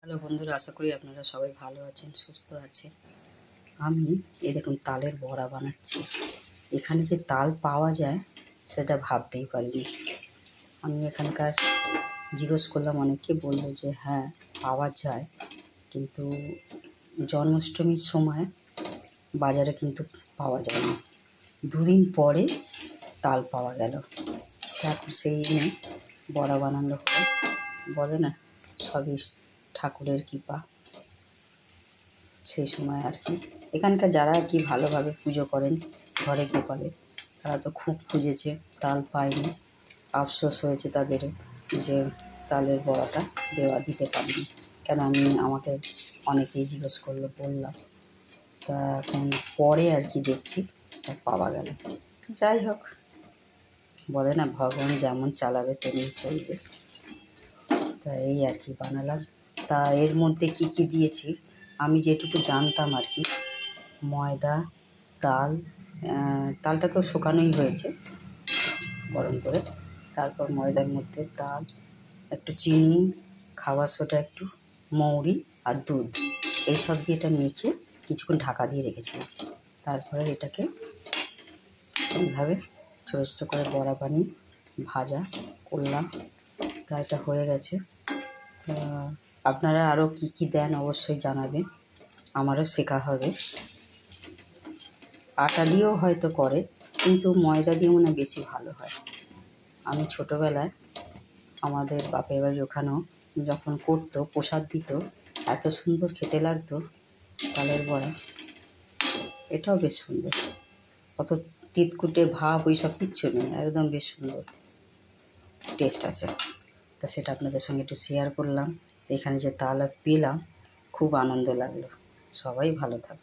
Hello বন্ধুরা, আশা করি আপনারা সবাই ভালো আছেন, সুস্থ আছেন। আমি দেখুন তালের বড়া বানাচ্ছি। এখানে যে তাল পাওয়া যায় সেটা ভাবতেই পারিনি। আমি এখানকার জিজ্ঞেস করলাম, অনেকে বললো যে হ্যাঁ পাওয়া যায়, কিন্তু জন্মাষ্টমীর সময় বাজারে কিন্তু পাওয়া যায় না। দুদিন পরে তাল পাওয়া গেল, তারপর সেই নিয়ে বড়া বানানো হলো। বলে না, সবই ঠাকুরের কৃপা। সেই সময় আর কি এখানকার যারা আর কি ভালোভাবে পুজো করেন ঘরে গোপালে, তারা তো খুব খুঁজেছে, তাল পায়নি। আফসোস হয়েছে তাদেরও যে তালের বড়াটা দিতে পারিনি। কেন আমাকে অনেকেই জিজ্ঞেস করলো, বললাম। তা এখন পরে আর কি দেখছি পাওয়া গেল। যাই হোক, বলে না ভগবান যেমন চালাবে তেমনি চলবে। তা এই আর কি বানালাম। তা এর মধ্যে কি কি দিয়েছি আমি যেটুকু জানতাম আর কি, ময়দা, তালটা তো শুকানোই হয়েছে গরম করে। তারপর ময়দার মধ্যে তাল, একটু চিনি, খাবার সোডা একটু, মৌরি আর দুধ, এইসব দিয়ে এটা মেখে কিছুক্ষণ ঢাকা দিয়ে রেখেছিলাম। তারপরে এটাকে এইভাবে ছোটো ছোটো করে বড়া বানিয়ে ভাজা করলাম। তা এটা হয়ে গেছে। আপনারা আরও কি কি দেন অবশ্যই জানাবেন, আমারও শেখা হবে। আটা দিয়েও হয়তো করে, কিন্তু ময়দা দিয়ে মনে হয় বেশি ভালো হয়। আমি ছোটোবেলায় আমাদের বাপের বাড়ি ওখানেও যখন করতো, প্রসাদ দিত, এত সুন্দর খেতে লাগতো তালের বড়া। এটাও বেশ সুন্দর, অত তিতকুটে ভাব ওই সব কিচ্ছু নেই, একদম বেশ সুন্দর টেস্ট আছে। তো সেটা আপনাদের সঙ্গে একটু শেয়ার করলাম। এখানে যে তাল পেলাম, খুব আনন্দ লাগলো। সবাই ভালো থাকুন।